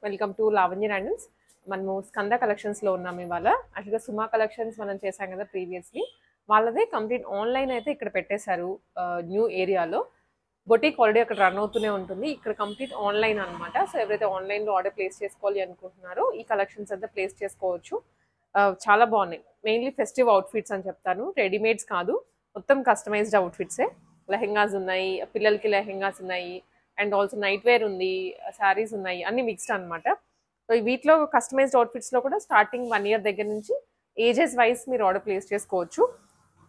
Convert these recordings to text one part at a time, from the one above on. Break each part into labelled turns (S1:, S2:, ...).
S1: Welcome to Lavanya randoms. మనము స్కంద కలెక్షన్స్లో ఉన్నాము ఇవాళ. యాక్చువల్గా సుమా కలెక్షన్స్ మనం చేసాం కదా ప్రీవియస్లీ, వాళ్ళదే కంప్లీట్ ఆన్లైన్ అయితే ఇక్కడ పెట్టేశారు. న్యూ ఏరియాలో బొటీక్ ఆల్రెడీ అక్కడ రన్ అవుతూనే ఉంటుంది. ఇక్కడ కంప్లీట్ ఆన్లైన్ అనమాట. సో ఎవరైతే ఆన్లైన్లో ఆర్డర్ ప్లేస్ చేసుకోవాలి అనుకుంటున్నారో ఈ కలెక్షన్స్ అంతా ప్లేస్ చేసుకోవచ్చు. చాలా బాగున్నాయి. మెయిన్లీ ఫెస్టివ్ అవుట్ఫిట్స్ అని చెప్తాను, రెడీమేడ్స్ కాదు, మొత్తం కస్టమైజ్డ్ అవుట్ఫిట్సే. లెహెంగాస్ ఉన్నాయి, పిల్లలకి లెహెంగాస్ ఉన్నాయి, అండ్ ఆల్సో నైట్ వేర్ ఉంది, శారీస్ ఉన్నాయి, అన్ని మిక్స్డ్ అనమాట. సో వీటిలో కస్టమైజ్డ్ అవుట్ఫిట్స్లో కూడా స్టార్టింగ్ 1 year దగ్గర నుంచి ఏజెస్ వైజ్ మీరు ఆర్డర్ ప్లేస్ చేసుకోవచ్చు.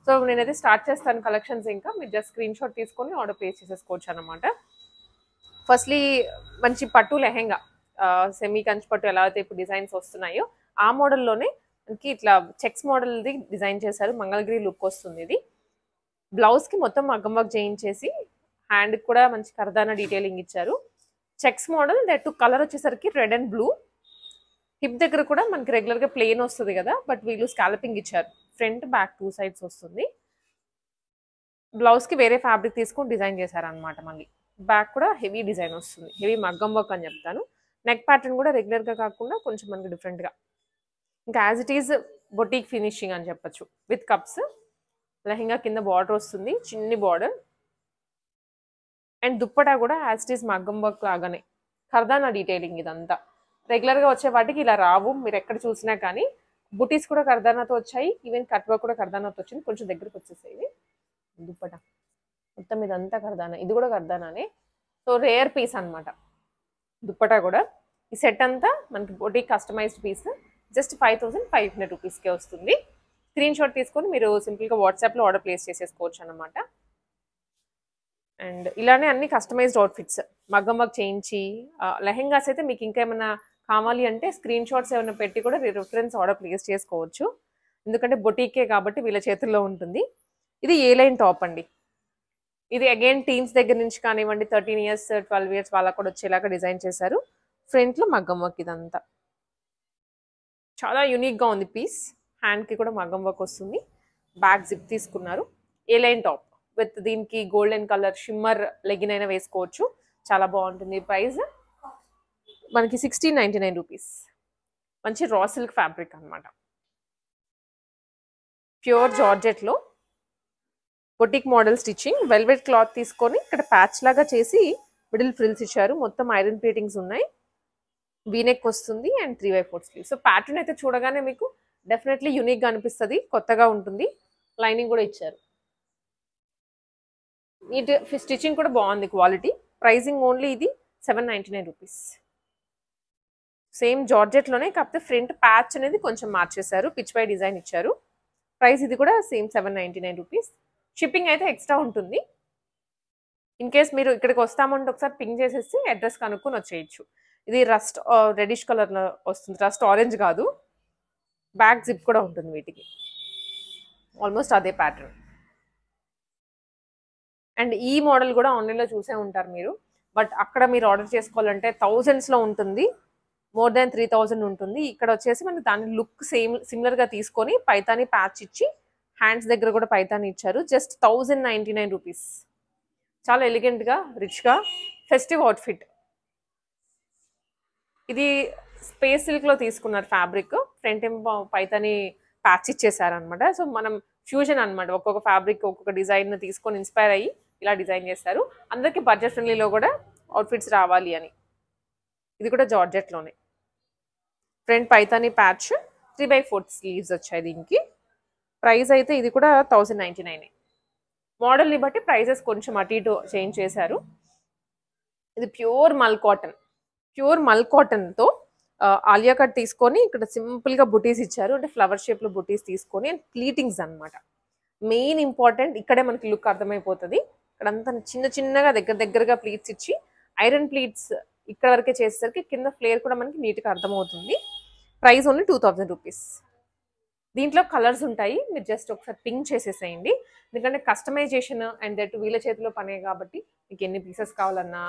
S1: సో నేనైతే స్టార్ట్ చేస్తాను కలెక్షన్స్. ఇంకా మీరు జస్ట్ స్క్రీన్ షాట్ తీసుకొని ఆర్డర్ ప్లేస్ చేసేసుకోవచ్చు అనమాట. ఫస్ట్లీ మంచి పట్టు లెహెంగా, సెమీ కంచి పట్టు ఎలా అయితే ఇప్పుడు డిజైన్స్ వస్తున్నాయో ఆ మోడల్లోనే మనకి ఇట్లా చెక్స్ మోడల్ది డిజైన్ చేశారు. మంగళగిరి లుక్ వస్తుంది ఇది. బ్లౌజ్కి మొత్తం మగ్గం వర్క్ చేయించేసి హ్యాండ్కి కూడా మంచి కర్దానా డీటెయిలింగ్ ఇచ్చారు. చెక్స్ మోడల్ దట్ కలర్ వచ్చేసరికి రెడ్ అండ్ బ్లూ. హిప్ దగ్గర కూడా మనకి రెగ్యులర్గా ప్లెయిన్ వస్తుంది కదా, బట్ వీళ్ళు స్కాలపింగ్ ఇచ్చారు. ఫ్రంట్ బ్యాక్ 2 sides వస్తుంది. బ్లౌజ్కి వేరే ఫ్యాబ్రిక్ తీసుకొని డిజైన్ చేశారనమాట. మళ్ళీ బ్యాక్ కూడా హెవీ డిజైన్ వస్తుంది, హెవీ మగ్గం వర్క్ అని చెప్తాను. నెక్ ప్యాటర్న్ కూడా రెగ్యులర్గా కాకుండా కొంచెం మనకి డిఫరెంట్గా, ఇంకా as it is boutique finishing అని చెప్పచ్చు. విత్ కప్స్, లెహెంగా కింద బార్డర్ వస్తుంది, చిన్ని బార్డర్. అండ్ దుప్పటా కూడా యాజ్ ఇట్ ఈజ్ మగ్గం వర్క్ లాగానే, కర్దానా డీటెయిలింగ్. ఇదంతా రెగ్యులర్గా వచ్చే వాటికి ఇలా రావు, మీరు ఎక్కడ చూసినా కానీ. బుటీస్ కూడా కర్దానాతో వచ్చాయి, ఈవెన్ కట్ వర్క్ కూడా కర్దానాతో వచ్చింది. కొంచెం దగ్గరకు వచ్చేసాయి దుప్పటా. మొత్తం ఇదంతా కర్దానా, ఇది కూడా కర్దానానే. సో రేర్ పీస్ అనమాట దుప్పటా కూడా. ఈ సెట్ అంతా మనకి బొటీక్ కస్టమైజ్డ్ పీస్. జస్ట్ 5500 రూపీస్కే వస్తుంది. స్క్రీన్ షాట్ తీసుకొని మీరు సింపుల్గా వాట్సాప్లో ఆర్డర్ ప్లేస్ చేసేసుకోవచ్చు అనమాట. అండ్ ఇలానే అన్ని కస్టమైజ్డ్ అవుట్ఫిట్స్ మగ్గం వర్క్ చేయించి, లెహెంగాస్ అయితే మీకు ఇంకా ఏమైనా కావాలి అంటే స్క్రీన్ షాట్స్ ఏమైనా పెట్టి కూడా రిఫరెన్స్ ఆర్డర్ ప్లేస్ చేసుకోవచ్చు. ఎందుకంటే బొటీకే కాబట్టి వీళ్ళ చేతుల్లో ఉంటుంది. ఇది ఏ లైన్ టాప్ అండి. ఇది అగైన్ టీన్స్ దగ్గర నుంచి కానివ్వండి, 13 years 12 years వాళ్ళకు కూడా వచ్చేలాగా డిజైన్ చేశారు. ఫ్రంట్లో మగ్గం వర్క్ ఇదంతా చాలా యూనిక్గా ఉంది పీస్. హ్యాండ్కి కూడా మగ్గం వర్క్ వస్తుంది. బ్యాక్ జిప్ తీసుకున్నారు. ఏ లైన్ టాప్ విత్ దీనికి గోల్డెన్ కలర్ షిమ్మర్ లెగిన్ అయినా వేసుకోవచ్చు. చాలా బాగుంటుంది. ప్రైస్ మనకి 1699 రూపీస్. మంచి రా సిల్క్ ఫ్యాబ్రిక్ అనమాట. ప్యూర్ జార్జెట్లో boutique model stitching. Velvet cloth తీసుకొని ఇక్కడ ప్యాచ్ లాగా చేసి మిడిల్ ఫ్రిల్స్ ఇచ్చారు. మొత్తం ఐరన్ ప్లేటింగ్స్ ఉన్నాయి. వీనెక్ వస్తుంది అండ్ 3/4 స్లీవ్. సో ప్యాటర్న్ అయితే చూడగానే మీకు డెఫినెట్లీ యూనిక్గా అనిపిస్తుంది, కొత్తగా ఉంటుంది. లైనింగ్ కూడా ఇచ్చారు. నీట్ స్టిచ్చింగ్ కూడా బాగుంది, క్వాలిటీ. ప్రైజింగ్ ఓన్లీ ఇది 799 రూపీస్. సేమ్ జార్జెట్లోనే, కాకపోతే ఫ్రంట్ ప్యాచ్ అనేది కొంచెం మార్చేశారు, పిచ్ పై డిజైన్ ఇచ్చారు. ప్రైస్ ఇది కూడా సేమ్ 799 రూపీస్. షిప్పింగ్ అయితే ఎక్స్ట్రా ఉంటుంది. ఇన్ కేస్ మీరు ఇక్కడికి వస్తామంటే ఒకసారి పింగ్ చేసేసి అడ్రస్ కనుక్కొని వచ్చేయచ్చు. ఇది రస్ట్ రెడిష్ కలర్లో వస్తుంది, రస్ట్ ఆరెంజ్ కాదు. బ్యాక్ జిప్ కూడా ఉంటుంది వీటికి, ఆల్మోస్ట్ అదే ప్యాటర్న్. అండ్ ఈ మోడల్ కూడా ఆన్లైన్లో చూసే ఉంటారు మీరు, బట్ అక్కడ మీరు ఆర్డర్ చేసుకోవాలంటే థౌజండ్స్లో ఉంటుంది, మోర్ దాన్ 3000 ఉంటుంది. ఇక్కడ వచ్చేసి మనకి దాని లుక్ సిమిలర్గా తీసుకొని పైతాని ప్యాచ్ ఇచ్చి హ్యాండ్స్ దగ్గర కూడా పైతాని ఇచ్చారు. Just 1099 rupees. చాలా ఎలిగెంట్గా, రిచ్గా ఫెస్టివ్ అవుట్ఫిట్. ఇది స్పేస్ సిల్క్లో తీసుకున్నారు ఫ్యాబ్రిక్. ఫ్రంట్ ఏమో పైతాని ప్యాచ్ ఇచ్చేసారనమాట. సో మనం ఫ్యూజన్ అనమాట, ఒక్కొక్క ఫ్యాబ్రిక్ ఒక్కొక్క డిజైన్ తీసుకొని ఇన్స్పైర్ అయ్యి ఇలా డిజైన్ చేస్తారు. అందరికీ బడ్జెట్ ఫ్రెండ్లీలో కూడా అవుట్ఫిట్స్ రావాలి అని. ఇది కూడా జార్జెట్లోనే. ఫ్రంట్ పైతాని ప్యాచ్, 3/4 స్లీవ్స్ వచ్చాయి దీనికి. ప్రైస్ అయితే ఇది కూడా 1099. మోడల్ని బట్టి ప్రైజెస్ కొంచెం అటు ఇటు చేంజ్ చేశారు. ఇది ప్యూర్ మల్ కాటన్. ప్యూర్ మల్ కాటన్తో ఆలియా కట్ తీసుకొని ఇక్కడ సింపుల్గా బుటీస్ ఇచ్చారు. అంటే ఫ్లవర్ షేప్లో బుటీస్ తీసుకొని, అండ్ ప్లీటింగ్స్ అనమాట మెయిన్ ఇంపార్టెంట్. ఇక్కడే మనకి లుక్ అర్థమైపోతుంది. ఇక్కడంతా చిన్న చిన్నగా దగ్గరగా ప్లీట్స్ ఇచ్చి, ఐరన్ ప్లీట్స్ ఇక్కడ వరకే చేసేసరికి కింద ఫ్లేర్ కూడా మనకి నీట్గా అర్థమవుతుంది. Price only 2000 rupees. దీంట్లో కలర్స్ ఉంటాయి, మీరు జస్ట్ ఒకసారి పింక్ చేసేసేయండి. ఎందుకంటే కస్టమైజేషన్ అండ్ దట్ వీళ్ళ చేతిలో పనే కాబట్టి మీకు ఎన్ని పీసెస్ కావాలన్నా,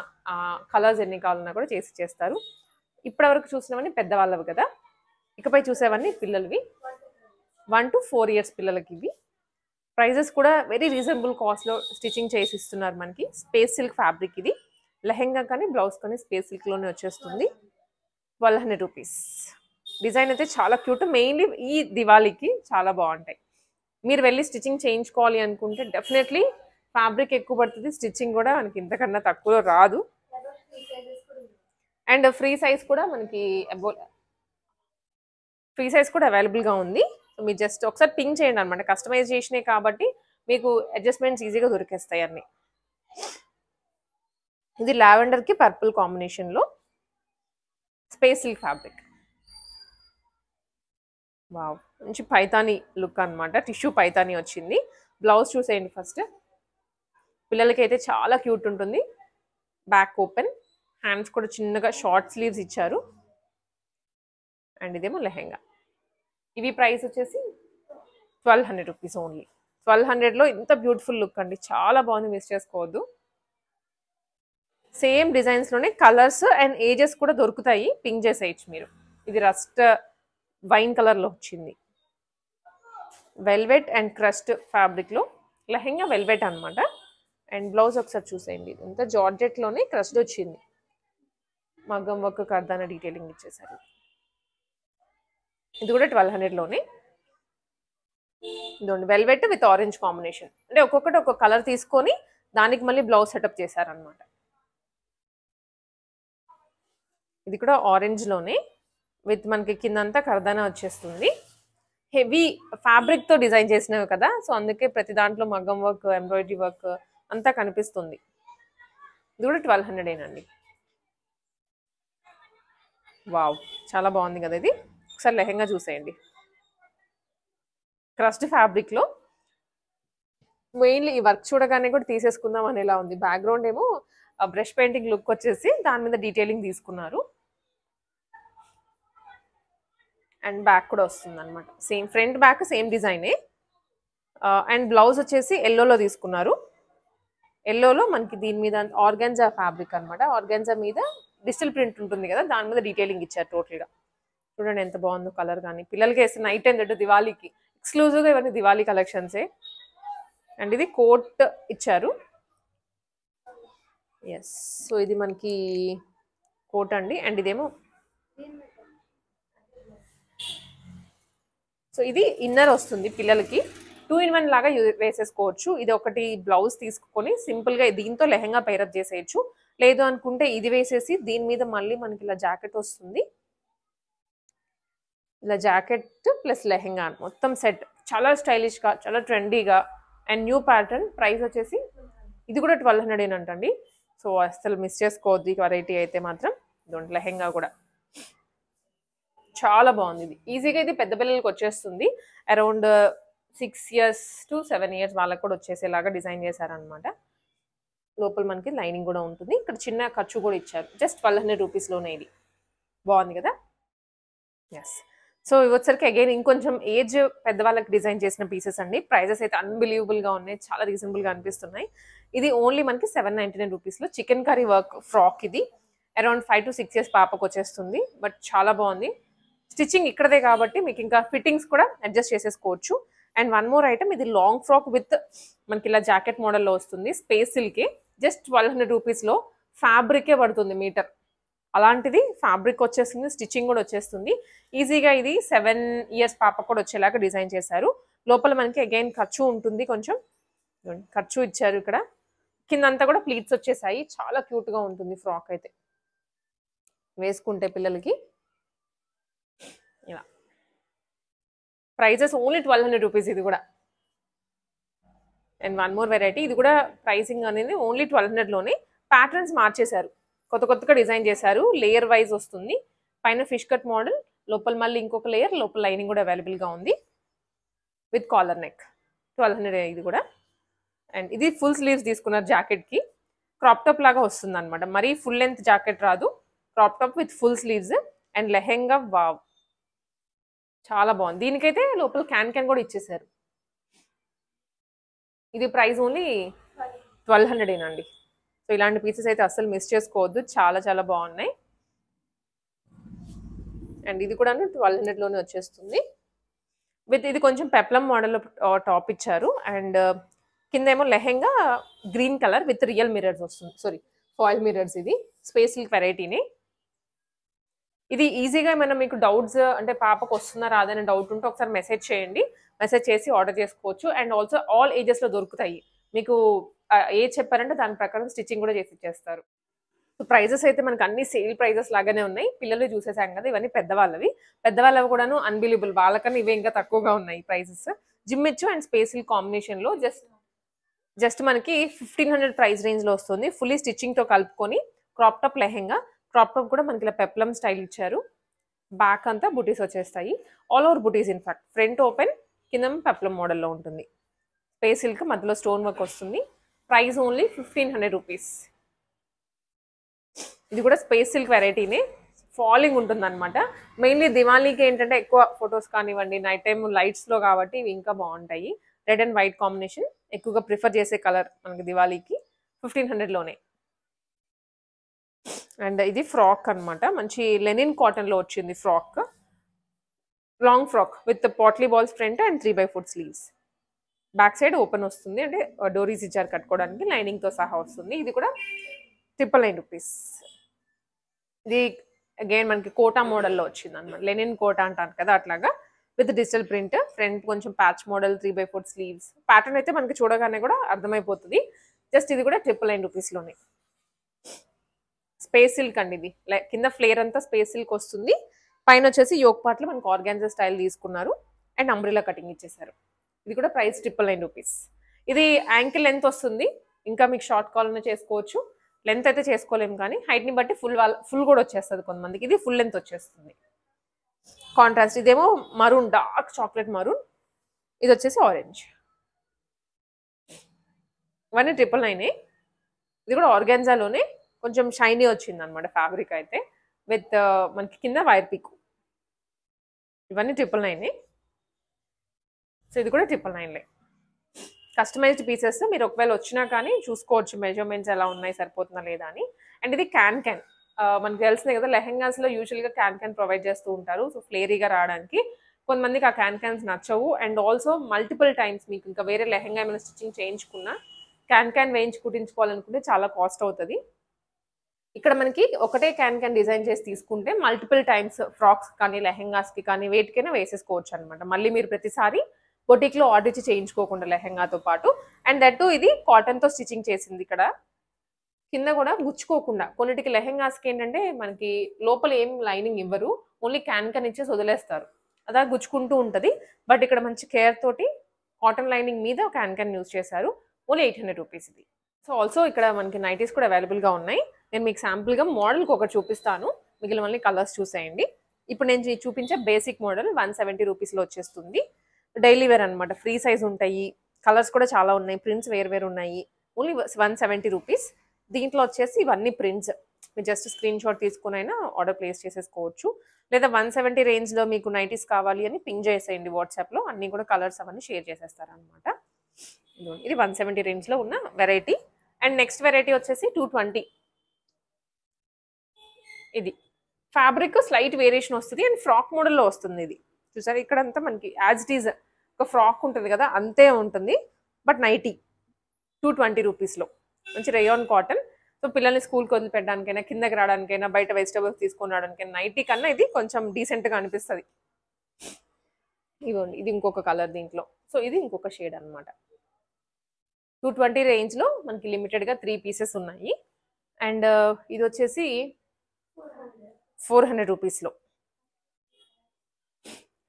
S1: కలర్స్ ఎన్ని కావాలన్నా కూడా చేస్తారు. ఇప్పటివరకు చూసినవన్నీ పెద్దవాళ్ళవి కదా, ఇకపై చూసేవన్నీ పిల్లలవి. 1 to 4 years పిల్లలకి ఇవి. ప్రైజెస్ కూడా వెరీ రీజనబుల్ కాస్ట్లో స్టిచ్చింగ్ చేసి ఇస్తున్నారు మనకి. స్పేస్ సిల్క్ ఫ్యాబ్రిక్ ఇది. లెహెంగా కానీ బ్లౌజ్ కానీ స్పేస్ సిల్క్లోనే వచ్చేస్తుంది. 1200 రూపీస్. డిజైన్ అయితే చాలా క్యూట్. మెయిన్లీ ఈ దివాళీకి చాలా బాగుంటాయి. మీరు వెళ్ళి స్టిచ్చింగ్ చేయించుకోవాలి అనుకుంటే డెఫినెట్లీ ఫ్యాబ్రిక్ ఎక్కువ పడుతుంది, స్టిచ్చింగ్ కూడా మనకి ఇంతకన్నా తక్కువలో రాదు. అండ్ ఫ్రీ సైజ్ కూడా మనకి ఫ్రీ సైజ్ కూడా అవైలబుల్గా ఉంది. సో మీరు జస్ట్ ఒకసారి పింక్ చేయండి అనమాట. కస్టమైజ్ చేసినాయి కాబట్టి మీకు అడ్జస్ట్మెంట్స్ ఈజీగా దొరికేస్తాయి అన్ని. ఇది లావెండర్కి పర్పుల్ కాంబినేషన్లో స్పేస్ సిల్క్ ఫ్యాబ్రిక్. వావ్, మంచి పైతానీ లుక్ అనమాట. టిష్యూ పైతానీ వచ్చింది. బ్లౌజ్ చూసేయండి ఫస్ట్. పిల్లలకి అయితే చాలా క్యూట్ ఉంటుంది. బ్యాక్ ఓపెన్, హ్యాండ్స్ కూడా చిన్నగా షార్ట్ స్లీవ్స్ ఇచ్చారు. అండ్ ఇదేమో లెహెంగా. ఇవి ప్రైస్ వచ్చేసి 1200 రూపీస్ ఓన్లీ. 1200లో ఇంత బ్యూటిఫుల్ లుక్ అండి, చాలా బాగుంది, మిస్ చేసుకోవద్దు. సేమ్ డిజైన్స్లోనే కలర్స్ అండ్ ఏజెస్ కూడా దొరుకుతాయి, పింక్ చేసేయచ్చు మీరు. ఇది రస్ట్ వైన్ కలర్లో వచ్చింది. వెల్వెట్ అండ్ క్రస్ట్ ఫ్యాబ్రిక్లో లెహెంగా వెల్వెట్ అనమాట. అండ్ బ్లౌజ్ ఒకసారి చూసేయండి. ఇదంతా జార్జెట్లోనే క్రస్ట్ వచ్చింది. మగ్గం వర్క్ కర్దాన డీటెయిలింగ్ ఇచ్చేసారు. ఇది కూడా 1200లోనే. ఇదండి వెల్వెట్ విత్ ఆరెంజ్ కాంబినేషన్. అంటే ఒక్కొక్కటి ఒక్కొక్క కలర్ తీసుకొని దానికి మళ్ళీ బ్లౌజ్ సెటప్ చేశారనమాట. ఇది కూడా ఆరెంజ్లోనే విత్ మనకి కిందంతా కర్దానా వచ్చేస్తుంది. హెవీ ఫ్యాబ్రిక్తో డిజైన్ చేసినవి కదా, సో అందుకే ప్రతి దాంట్లో మగ్గం వర్క్, ఎంబ్రాయిడరీ వర్క్ అంతా కనిపిస్తుంది. ఇది కూడా 1200ఏనండి. వావ్, చాలా బాగుంది కదా ఇది. ఒకసారి లెహెంగా చూసేయండి. క్రస్ట్ ఫ్యాబ్రిక్లో మెయిన్లీ ఈ వర్క్ చూడగానే కూడా తీసేసుకుందాం అనేలా ఉంది. బ్యాక్గ్రౌండ్ ఏమో బ్రష్ పెయింటింగ్ లుక్ వచ్చేసి దాని మీద డీటెయిలింగ్ తీసుకున్నారు. అండ్ బ్యాక్ కూడా వస్తుంది అనమాట. సేమ్ ఫ్రంట్ బ్యాక్ సేమ్ డిజైనే. అండ్ బ్లౌజ్ వచ్చేసి ఎల్లోలో తీసుకున్నారు. ఎల్లోలో మనకి దీని మీద ఆర్గాన్జా ఫ్యాబ్రిక్ అనమాట. ఆర్గాన్జా మీద డిజిటల్ ప్రింట్ ఉంటుంది కదా, దాని మీద డీటెయిలింగ్ ఇచ్చారు టోటల్గా. చూడండి ఎంత బాగుందో కలర్. కానీ పిల్లలకి వేస్తే నైట్ అండ్ దివాళీకి ఎక్స్క్లూజివ్గా ఇవన్నీ దివాళీ కలెక్షన్సే. అండ్ ఇది కోట్ ఇచ్చారు. ఎస్, సో ఇది మనకి కోట్ అండి. అండ్ ఇదేమో సో ఇది ఇన్నర్ వస్తుంది పిల్లలకి. 2-in-1 లాగా వేసేసుకోవచ్చు. ఇది ఒకటి బ్లౌజ్ తీసుకొని సింపుల్గా దీంతో లెహెంగా పైరప్ చేసేయచ్చు. లేదు అనుకుంటే ఇది వేసేసి దీని మీద మళ్ళీ మనకి ఇలా జాకెట్ వస్తుంది. ఇలా జాకెట్ ప్లస్ లెహెంగా మొత్తం సెట్. చాలా స్టైలిష్గా, చాలా ట్రెండీగా అండ్ న్యూ ప్యాటర్న్. ప్రైస్ వచ్చేసి ఇది కూడా 1200 అంటండి. సో అసలు మిస్ చేసుకోవద్దు ఈ వెరైటీ అయితే మాత్రం. ఇదండి లెహెంగా కూడా చాలా బాగుంది. ఇది ఈజీగా ఇది పెద్ద పిల్లలకి వచ్చేస్తుంది. అరౌండ్ 6 years to 7 years వాళ్ళకి కూడా వచ్చేసేలాగా డిజైన్ చేశారనమాట. లోపల మనకి లైనింగ్ కూడా ఉంటుంది. ఇక్కడ చిన్న ఖర్చు కూడా ఇచ్చారు. జస్ట్ 1200 రూపీస్లోనే ఇది. బాగుంది కదా. ఎస్, సో ఇవి వచ్చరికి అగైన్ ఇంకొంచెం ఏజ్ పెద్దవాళ్ళకి డిజైన్ చేసిన పీసెస్ అండి. ప్రైజెస్ అయితే అన్బిలీవబుల్గా ఉన్నాయి, చాలా రీజనబుల్గా అనిపిస్తున్నాయి. ఇది ఓన్లీ మనకి 799 రూపీస్లో చికెన్ కర్రీ వర్క్ ఫ్రాక్. ఇది అరౌండ్ 5 to 6 years పాపకు వచ్చేస్తుంది. బట్ చాలా బాగుంది. స్టిచ్చింగ్ ఇక్కడదే కాబట్టి మీకు ఇంకా ఫిట్టింగ్స్ కూడా అడ్జస్ట్ చేసేసుకోవచ్చు. అండ్ వన్ మోర్ ఐటమ్, ఇది లాంగ్ ఫ్రాక్ విత్ మనకి ఇలా జాకెట్ మోడల్లో వస్తుంది. స్పేస్ సిల్కే. జస్ట్ 1200 రూపీస్లో ఫ్యాబ్రికే పడుతుంది మీటర్. అలాంటిది ఫ్యాబ్రిక్ వచ్చేస్తుంది, స్టిచ్చింగ్ కూడా వచ్చేస్తుంది ఈజీగా. ఇది 7 years పాపకు కూడా వచ్చేలాగా డిజైన్ చేశారు. లోపల మనకి అగైన్ ఖర్చు ఉంటుంది, కొంచెం ఖర్చు ఇచ్చారు. ఇక్కడ కిందంతా కూడా ప్లీట్స్ వచ్చేసాయి. చాలా క్యూట్గా ఉంటుంది ఫ్రాక్ అయితే వేసుకుంటే పిల్లలకి. ఇలా ప్రైజెస్ ఓన్లీ 1200 రూపీస్ ఇది కూడా. అండ్ వన్ మోర్ వెరైటీ, ఇది కూడా ప్రైసింగ్ అనేది ఓన్లీ 1200లోనే. ప్యాటర్న్స్ మార్చేశారు, కొత్త కొత్తగా డిజైన్ చేశారు. లేయర్ వైజ్ వస్తుంది. పైన ఫిష్ కట్ మోడల్, లోపల మళ్ళీ ఇంకొక లేయర్, లోపల లైనింగ్ కూడా అవైలబుల్గా ఉంది విత్ కాలర్ నెక్. 1200 ఇది కూడా. అండ్ ఇది ఫుల్ స్లీవ్స్ తీసుకున్నారు జాకెట్కి. క్రాప్ టాప్ లాగా వస్తుంది అనమాట. మరీ ఫుల్ లెంత్ జాకెట్ రాదు, crop top with full sleeves. And lehenga wow చాలా బాగుంది. దీనికైతే లోపల క్యాన్ కూడా ఇచ్చేసారు. ఇది ప్రైస్ ఓన్లీ 1200 అండి. సో ఇలాంటి పీసెస్ అయితే అస్సలు మిస్ చేసుకోవద్దు, చాలా చాలా బాగున్నాయి. అండ్ ఇది కూడా 1200లోనే వచ్చేస్తుంది. విత్ ఇది కొంచెం పెప్లం మోడల్లో టాప్ ఇచ్చారు. అండ్ కింద ఏమో lehenga green colour with real mirrors వస్తుంది. Sorry, foil mirrors. ఇది స్పేస్ సిల్క్ వెరైటీని. ఇది ఈజీగా ఏమైనా మీకు డౌట్స్ అంటే పాపకు వస్తుందా రాదని డౌట్ ఉంటే ఒకసారి మెసేజ్ చేయండి. మెసేజ్ చేసి ఆర్డర్ చేసుకోవచ్చు. అండ్ ఆల్సో ఆల్ ఏజెస్లో దొరుకుతాయి. మీకు ఏజ్ చెప్పారంటే దాని ప్రకారం స్టిచ్చింగ్ కూడా చేసి ఇచ్చేస్తారు. సో ప్రైజెస్ అయితే మనకు అన్ని సేల్ ప్రైజెస్ లాగానే ఉన్నాయి. పిల్లలు చూసేసాం కదా, ఇవన్నీ పెద్దవాళ్ళవి. పెద్దవాళ్ళవి కూడాను అన్బిలీబుల్, వాళ్ళకన్నా ఇవే ఇంకా తక్కువగా ఉన్నాయి ప్రైజెస్. జిమ్మిచ్చు అండ్ స్పేసిల్ కాంబినేషన్లో జస్ట్ మనకి 1500 ప్రైస్ రేంజ్లో వస్తుంది. ఫుల్లీ స్టిచ్చింగ్తో కలుపుకొని crop top lehenga. Crop top కూడా మనకి ఇలా పెప్లమ్ స్టైల్ ఇచ్చారు. బ్యాక్ అంతా బుటీస్ వచ్చేస్తాయి. ఆల్ ఓవర్ బుటీస్ ఇన్ఫాక్ట్. ఫ్రంట్ ఓపెన్, కింద పెప్లమ్ మోడల్లో ఉంటుంది. స్పేస్ సిల్క్ మధ్యలో స్టోన్ వర్క్ వస్తుంది. Price only 1500 rupees. ఇది కూడా స్పేస్ సిల్క్ వెరైటీనే, ఫాలింగ్ ఉంటుంది అనమాట. మెయిన్లీ దివాళీకి ఏంటంటే ఎక్కువ ఫొటోస్ కానివ్వండి, నైట్ టైం లైట్స్లో కాబట్టి ఇవి ఇంకా బాగుంటాయి. రెడ్ అండ్ వైట్ కాంబినేషన్ ఎక్కువగా ప్రిఫర్ చేసే కలర్ మనకి దివాళీకి. 1500లోనే. అండ్ ఇది ఫ్రాక్ అనమాట, మంచి లెనిన్ కాటన్లో వచ్చింది frock. Long frock with potli balls front and 3/4 sleeves. Back side open వస్తుంది, అంటే డోరీస్ ఇచ్చారు కట్టుకోవడానికి, లైనింగ్తో సహా వస్తుంది. ఇది కూడా 999 రూపీస్. ఇది అగైన్ మనకి కోటా మోడల్లో వచ్చింది అనమాట. లెనిన్ కోటా అంటారు కదా, అట్లాగా విత్ డిజిటల్ ప్రింట్. ఫ్రంట్ కొంచెం ప్యాచ్ మోడల్, 3/4 స్లీవ్స్. ప్యాటర్న్ అయితే మనకి చూడగానే కూడా అర్థమైపోతుంది. జస్ట్ ఇది కూడా 999 రూపీస్లోనే. స్పేస్ సిల్క్ అండి ఇది. కింద ఫ్లేర్ అంతా స్పేస్ సిల్క్ వస్తుంది. పైన వచ్చేసి యోక్ పార్ట్లో మనకు ఆర్గాన్జా స్టైల్ తీసుకున్నారు అండ్ అంబ్రిలా కటింగ్ ఇచ్చేసారు. ఇది కూడా ప్రైస్ 999 రూపీస్. ఇది యాంకిల్ లెంత్ వస్తుంది. ఇంకా మీకు షార్ట్ కాలర్నే చేసుకోవచ్చు. లెంత్ అయితే చేసుకోలేము, కానీ హైట్ని బట్టి ఫుల్ కూడా వచ్చేస్తుంది కొంతమందికి. ఇది ఫుల్ లెంత్ వచ్చేస్తుంది. కాంట్రాస్ట్ ఇదేమో మరూన్, డార్క్ చాక్లెట్ మరూన్. ఇది వచ్చేసి ఆరెంజ్. ఇవన్నీ 999. ఇది కూడా ఆర్గాన్జాలోనే కొంచెం షైనీ వచ్చింది అనమాట ఫ్యాబ్రిక్ అయితే, విత్ మనకి కింద వైర్ పిక్. ఇవన్నీ 999. సో ఇది కూడా 999. Customised pieces. మీరు ఒకవేళ వచ్చినా కానీ చూసుకోవచ్చు మెజర్మెంట్స్ ఎలా ఉన్నాయి, సరిపోతుందా లేదా అని. అండ్ ఇది క్యాన్ మనకు తెలిసిందే కదా, లెహెంగాస్లో యూజువల్గా క్యాన్ ప్రొవైడ్ చేస్తూ ఉంటారు. సో ఫ్లేరీగా రావడానికి. కొంతమందికి ఆ క్యాన్స్ నచ్చవు. అండ్ ఆల్సో మల్టిపుల్ టైమ్స్ మీకు ఇంకా వేరే లెహెంగా ఏమైనా స్టిచ్చింగ్ చేయించుకున్నా క్యాన్ వేయించి కుట్టించుకోవాలనుకుంటే చాలా కాస్ట్ అవుతుంది. ఇక్కడ మనకి ఒకటే క్యాన్ డిజైన్ చేసి తీసుకుంటే మల్టిపుల్ టైమ్స్ ఫ్రాక్స్ కానీ లెహెంగాస్కి కానీ వేటికైనా వేసేసుకోవచ్చు అనమాట. మళ్ళీ మీరు ప్రతిసారి బొటిక్లో ఆర్డర్ ఇచ్చి చేయించుకోకుండా లెహెంగాతో పాటు. అండ్ దట్టు ఇది కాటన్తో స్టిచ్చింగ్ చేసింది. ఇక్కడ కింద కూడా గుచ్చుకోకుండా. కొన్నిటికి లెహెంగాస్కి ఏంటంటే మనకి లోపల ఏం లైనింగ్ ఇవ్వరు, ఓన్లీ క్యాన్ ఇచ్చేసి వదిలేస్తారు, అదా గుచ్చుకుంటూ ఉంటుంది. బట్ ఇక్కడ మంచి కేర్ తోటి కాటన్ లైనింగ్ మీద క్యాన్ యూజ్ చేశారు. ఓన్లీ 800 రూపీస్ ఇది. సో ఆల్సో ఇక్కడ మనకి నైటీస్ కూడా అవైలబుల్గా ఉన్నాయి. నేను మీకు శాంపుల్గా మోడల్కి ఒకటి చూపిస్తాను, మిగిలిన కలర్స్ చూసేయండి. ఇప్పుడు నేను చూపించే బేసిక్ మోడల్ 170 రూపీస్లో వచ్చేస్తుంది. డైలీ వేర్ అనమాట. ఫ్రీ సైజ్ ఉంటాయి. కలర్స్ కూడా చాలా ఉన్నాయి. ప్రింట్స్ వేరు ఉన్నాయి. Only 170 rupees. దీంట్లో వచ్చేసి ఇవన్నీ ప్రింట్స్. మీరు జస్ట్ స్క్రీన్ షాట్ తీసుకుని అయినా ఆర్డర్ ప్లేస్ చేసేసుకోవచ్చు. లేదా 170 రేంజ్లో మీకు నైటీస్ కావాలి అని పింగ్ చేసేయండి వాట్సాప్లో. అన్నీ కూడా కలర్స్ అవన్నీ షేర్ చేసేస్తారనమాట. ఇది 170 రేంజ్లో ఉన్న వెరైటీ. అండ్ నెక్స్ట్ వెరైటీ వచ్చేసి 220. ఇది ఫ్యాబ్రిక్ స్లైట్ వేరియేషన్ వస్తుంది అండ్ ఫ్రాక్ మోడల్లో వస్తుంది. ఇది చూసారు, ఇక్కడంతా మనకి యాజ్ ఇట్ ఈజ్ ఒక ఫ్రాక్ ఉంటుంది కదా, అంతే ఉంటుంది. బట్ నైటీ 220 రూపీస్లో. మంచి రేయాన్ కాటన్. సో పిల్లల్ని స్కూల్కి వదిలిపెట్టడానికైనా, కిందకి రావడానికైనా, బయట వెజిటబుల్స్ తీసుకొని రావడానికైనా నైటీ కన్నా ఇది కొంచెం డీసెంట్గా అనిపిస్తుంది. ఇదిగోండి, ఇది ఇంకొక కలర్ దీంట్లో. సో ఇది ఇంకొక షేడ్ అనమాట. 220 రేంజ్లో మనకి లిమిటెడ్గా 3 పీసెస్ ఉన్నాయి. అండ్ ఇది వచ్చేసి 400 రూపీస్లో.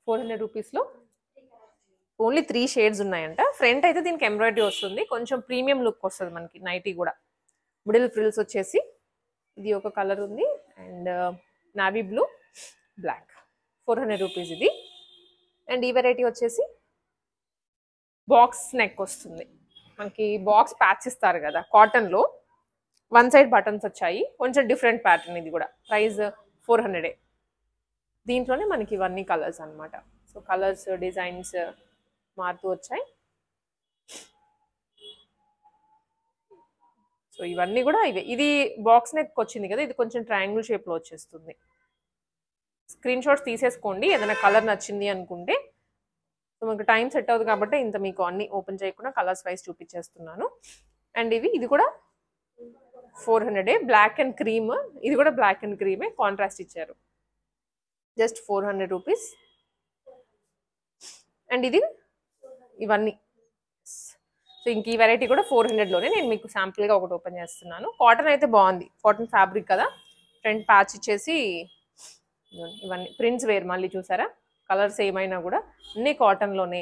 S1: 400 రూపీస్లో ఓన్లీ 3 షేడ్స్ ఉన్నాయంట. ఫ్రంట్ అయితే దీనికి ఎంబ్రాయిడరీ వస్తుంది, కొంచెం ప్రీమియం లుక్ వస్తుంది మనకి. నైటీ కూడా మిడిల్ ఫ్రిల్స్ వచ్చేసి ఇది ఒక కలర్ ఉంది. And navy blue, black. 400 rupees ఇది. అండ్ ఈ వెరైటీ వచ్చేసి బాక్స్ నెక్ వస్తుంది మనకి. బాక్స్ ప్యాచ్ ఇస్తారు కదా కాటన్లో, 1 సైడ్ బటన్స్ వచ్చాయి. కొంచెం డిఫరెంట్ ప్యాటర్న్. ఇది కూడా ప్రైస్ 400. దీంట్లోనే మనకి ఇవన్నీ కలర్స్ అనమాట. సో కలర్స్ డిజైన్స్ మారుతూ వచ్చాయి. సో ఇవన్నీ కూడా ఇవే. ఇది బాక్స్ నెక్ వచ్చింది కదా, ఇది కొంచెం ట్రయాంగిల్ షేప్లో వచ్చేస్తుంది. స్క్రీన్ షాట్స్ తీసేసుకోండి ఏదైనా కలర్ నచ్చింది అనుకుంటే. సో మనకు టైం సెట్ అవుతుంది కాబట్టి ఇంత మీకు అన్ని ఓపెన్ చేయకుండా కలర్స్ వైజ్ చూపించేస్తున్నాను. అండ్ ఇది కూడా 400. Black and cream. ఇది కూడా బ్లాక్ అండ్ క్రీమే, కాంట్రాస్ట్ ఇచ్చారు. Just 400 rupees. అండ్ ఇది ఇవన్నీ. సో ఇంక ఈ వెరైటీ కూడా 400లోనే. నేను మీకు శాంపుల్గా ఒకటి ఓపెన్ చేస్తున్నాను. కాటన్ అయితే బాగుంది, కాటన్ ఫ్యాబ్రిక్ కదా. ఫ్రంట్ ప్యాచ్ ఇచ్చేసి ఇవన్నీ ప్రింట్స్ వేర్. మళ్ళీ చూసారా కలర్స్ ఏమైనా కూడా అన్నీ కాటన్లోనే.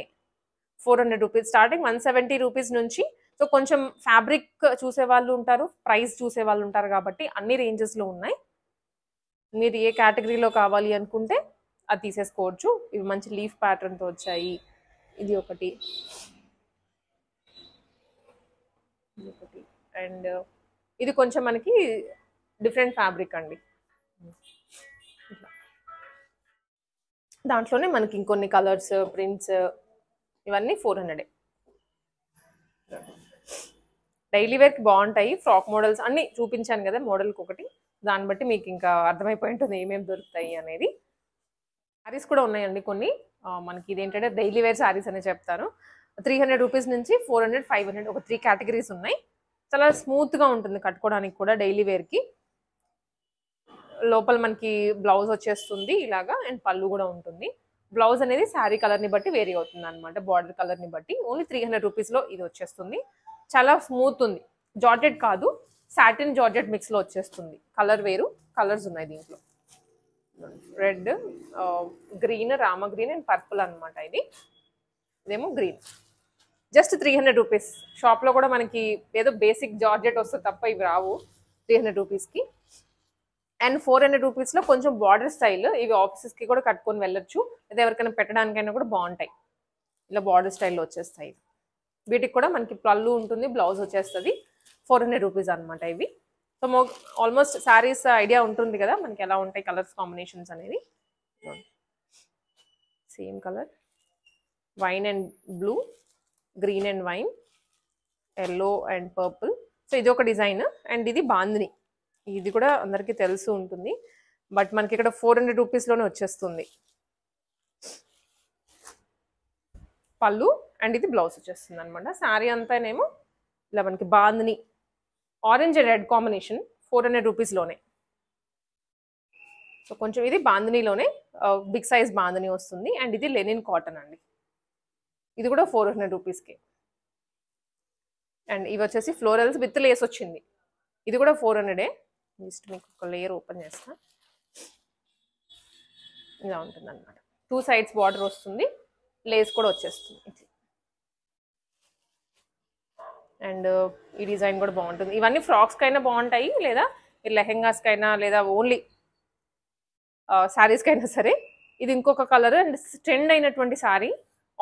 S1: 400 రూపీస్ స్టార్టింగ్, 170 రూపీస్ నుంచి. సో కొంచెం ఫ్యాబ్రిక్ చూసే వాళ్ళు ఉంటారు, ప్రైస్ చూసే వాళ్ళు ఉంటారు కాబట్టి అన్ని రేంజెస్లో ఉన్నాయి. మీరు ఏ కేటగిరీలో కావాలి అనుకుంటే అది తీసేసుకోవచ్చు. ఇవి మంచి లీఫ్ ప్యాటర్న్తో వచ్చాయి. ఇది ఒకటి, అండ్ ఇది కొంచెం మనకి డిఫరెంట్ ఫ్యాబ్రిక్ అండి. దాంట్లోనే మనకి ఇంకొన్ని కలర్స్, ప్రింట్స్, ఇవన్నీ 400. డైలీ వేర్కి బాగుంటాయి. ఫ్రాక్ మోడల్స్ అన్నీ చూపించాను కదా, మోడల్కి ఒకటి. దాన్ని బట్టి మీకు ఇంకా అర్థమైపోయి ఉంటుంది ఏమేమి దొరుకుతాయి అనేది. శారీస్ కూడా ఉన్నాయండి కొన్ని. మనకి ఇదేంటంటే డైలీ వేర్ శారీస్ అనే చెప్తాను. 300 రూపీస్ నుంచి 400, 500 ఒక 3 కేటగిరీస్ ఉన్నాయి. చాలా స్మూత్గా ఉంటుంది కట్టుకోవడానికి కూడా డైలీ వేర్కి. లోపల మనకి బ్లౌజ్ వచ్చేస్తుంది ఇలాగా, అండ్ పళ్ళు కూడా ఉంటుంది. బ్లౌజ్ అనేది శారీ కలర్ని బట్టి వేరీ అవుతుంది అనమాట, బార్డర్ కలర్ని బట్టి. ఓన్లీ 300 రూపీస్లో ఇది వచ్చేస్తుంది. చాలా స్మూత్ ఉంది, జార్జెట్ కాదు, సాటిన్ జార్జెట్ మిక్స్లో వచ్చేస్తుంది. కలర్ వేరు, కలర్స్ ఉన్నాయి దీంట్లో. Red, green, Rama green and purple అనమాట. ఇదేమో గ్రీన్. Just 300 rupees. షాప్లో కూడా మనకి ఏదో బేసిక్ జార్జెట్ వస్తుంది తప్ప ఇవి రావు 300 రూపీస్కి. అండ్ 400 రూపీస్లో కొంచెం బార్డర్ స్టైల్. ఇవి ఆఫీసెస్కి కూడా కట్టుకొని వెళ్ళొచ్చు, లేదా ఎవరికైనా పెట్టడానికైనా కూడా బాగుంటాయి. ఇలా బార్డర్ స్టైల్లో వచ్చేస్తాయి. వీటికి కూడా మనకి పళ్ళు ఉంటుంది, బ్లౌజ్ వచ్చేస్తుంది. 400 రూపీస్ అనమాట ఇవి. సో ఆల్మోస్ట్ శారీస్ ఐడియా ఉంటుంది కదా మనకి ఎలా ఉంటాయి కలర్స్ కాంబినేషన్స్ అనేది. Same colour, wine and blue, green and wine, yellow and purple. So ఇది ఒక డిజైన్. అండ్ ఇది బాందిని. ఇది కూడా అందరికీ తెలుసు ఉంటుంది, బట్ మనకి ఇక్కడ 400 రూపీస్లోనే వచ్చేస్తుంది. పళ్ళు అండ్ ఇది బ్లౌజ్ వచ్చేస్తుంది అనమాట. శారీ అంతానేమో ఇలా మనకి bandhani, orange and red combination, 400 రూపీస్లోనే. సో కొంచెం ఇది బాందినీలోనే బిగ్ సైజ్ బాందిని వస్తుంది. అండ్ ఇది లెనిన్ కాటన్ అండి. ఇది కూడా 400 రూపీస్కి. అండ్ ఇవి వచ్చేసి ఫ్లోరల్స్ విత్ లేస్ వచ్చింది. ఇది కూడా 400. జస్ట్ మీకు ఒక లేయర్ ఓపెన్ చేస్తా. ఇలా ఉంటుంది అనమాట. 2 సైడ్స్ బార్డర్ వస్తుంది, లేస్ కూడా వచ్చేస్తుంది. అండ్ ఈ డిజైన్ కూడా బాగుంటుంది. ఇవన్నీ ఫ్రాక్స్కైనా బాగుంటాయి, లేదా లెహెంగాస్కైనా, లేదా ఓన్లీ శారీస్కైనా సరే. ఇది ఇంకొక కలర్ అండ్ ట్రెండ్ అయినటువంటి sari,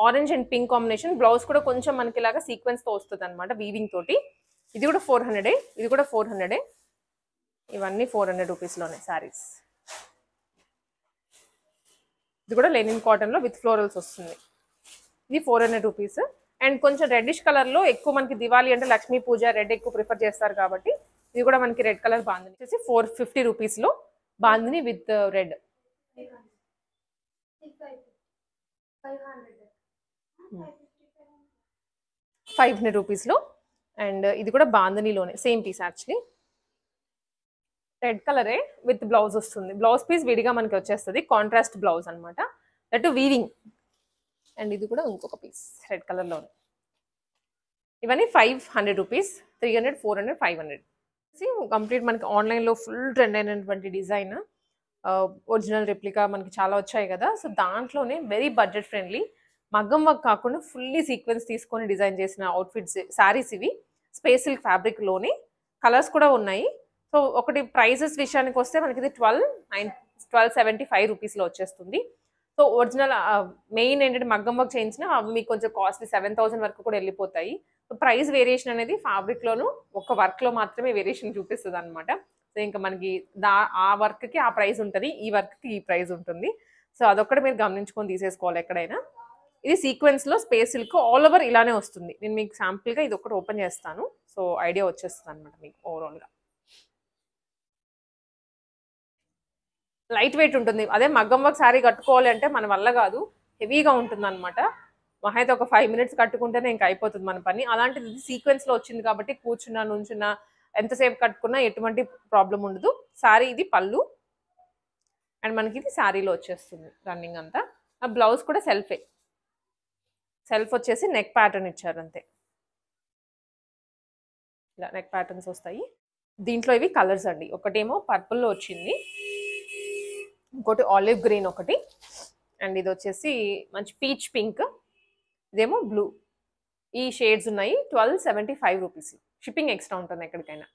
S1: orange and pink combination. Blouse కూడా కొంచెం మనకి ఇలాగా సీక్వెన్స్తో వస్తుంది అనమాట, వీవింగ్ తోటి. ఇది కూడా 400. ఇది కూడా 400. ఇవన్నీ 400 రూపీస్లోనే శారీస్. ఇది కూడా లెనిన్ కాటన్లో విత్ ఫ్లోరల్స్ వస్తుంది. ఇది 400 రూపీస్. అండ్ కొంచెం రెడ్డిష్ కలర్లో ఎక్కువ మనకి దివాళీ అంటే లక్ష్మీ పూజ రెడ్ ఎక్కువ ప్రిఫర్ చేస్తారు కాబట్టి ఇది కూడా మనకి రెడ్ కలర్ బాందిని వచ్చేసి 450 రూపీస్లో బాందిని విత్ రెడ్. 500 రూపీస్లో. అండ్ ఇది కూడా బాందినీలోనే సేమ్ పీస్ యాక్చువల్లీ. రెడ్ కలరే విత్ బ్లౌజ్ వస్తుంది. బ్లౌజ్ పీస్ విడిగా మనకి వచ్చేస్తుంది, కాంట్రాస్ట్ బ్లౌజ్ అనమాట, దట్ వీవింగ్. అండ్ ఇది కూడా ఇంకొక పీస్ రెడ్ కలర్లోనే. ఇవన్నీ 500 రూపీస్. 300, 400, 500. కంప్లీట్ మనకి ఆన్లైన్లో ఫుల్ ట్రెండ్ అయినటువంటి డిజైన్, ఒరిజినల్ రెప్లికా మనకి చాలా వచ్చాయి కదా. సో దాంట్లోనే వెరీ బడ్జెట్ ఫ్రెండ్లీ, మగ్గం వర్క్ కాకుండా ఫుల్లీ సీక్వెన్స్ తీసుకొని డిజైన్ చేసిన అవుట్ఫిట్స్ శారీస్ ఇవి. స్పేస్ సిల్క్ ఫ్యాబ్రిక్లోనే కలర్స్ కూడా ఉన్నాయి. సో ఒకటి ప్రైజెస్ విషయానికి వస్తే మనకి ఇది 1275 రూపీస్లో వచ్చేస్తుంది. సో ఒరిజినల్ మెయిన్ ఏంటంటే మగ్గం వర్క్ చేయించిన అవి మీకు కొంచెం కాస్ట్లీ 7000 వరకు కూడా వెళ్ళిపోతాయి. సో ప్రైస్ వేరియేషన్ అనేది ఫ్యాబ్రిక్లోను ఒక వర్క్లో మాత్రమే వేరియేషన్ చూపిస్తుంది అనమాట. సో ఇంకా మనకి ఆ వర్క్కి ఆ ప్రైస్ ఉంటుంది, ఈ వర్క్కి ఈ ప్రైస్ ఉంటుంది. సో అదొక్కటి మీరు గమనించుకొని తీసేసుకోవాలి ఎక్కడైనా. ఇది సీక్వెన్స్లో స్పేస్ సిల్క్ ఆల్ ఓవర్ ఇలానే వస్తుంది. నేను మీకు శాంపుల్గా ఇది ఒకటి ఓపెన్ చేస్తాను, సో ఐడియా వచ్చేస్తుంది అనమాట మీకు ఓవరాల్గా. లైట్ వెయిట్ ఉంటుంది. అదే మగ్గం వర్క్ శారీ కట్టుకోవాలి అంటే మన వల్ల కాదు, హెవీగా ఉంటుంది అనమాట. మహా అయితే ఒక 5 మినిట్స్ కట్టుకుంటేనే ఇంకా అయిపోతుంది మన పని. అలాంటిది సీక్వెన్స్లో వచ్చింది కాబట్టి కూర్చున్నా నుంచున్నా ఎంతసేపు కట్టుకున్నా ఎటువంటి ప్రాబ్లం ఉండదు. శారీ ఇది పళ్ళు, అండ్ మనకి ఇది శారీలో వచ్చేస్తుంది రన్నింగ్ అంతా. ఆ బ్లౌజ్ కూడా సెల్ఫే, సెల్ఫ్ వచ్చేసి నెక్ ప్యాటర్న్ ఇచ్చారు అంతే. ఇలా నెక్ ప్యాటర్న్స్ వస్తాయి. దీంట్లో ఇవి కలర్స్ అండి. ఒకటేమో పర్పుల్లో వచ్చింది, ఇంకోటి ఆలివ్ గ్రీన్ ఒకటి, అండ్ ఇది వచ్చేసి మంచి పీచ్ పింక్, ఇదేమో బ్లూ. ఈ షేడ్స్ ఉన్నాయి. 1275 రూపీస్. షిప్పింగ్ ఎక్స్ట్రా ఉంటుంది ఎక్కడికైనా.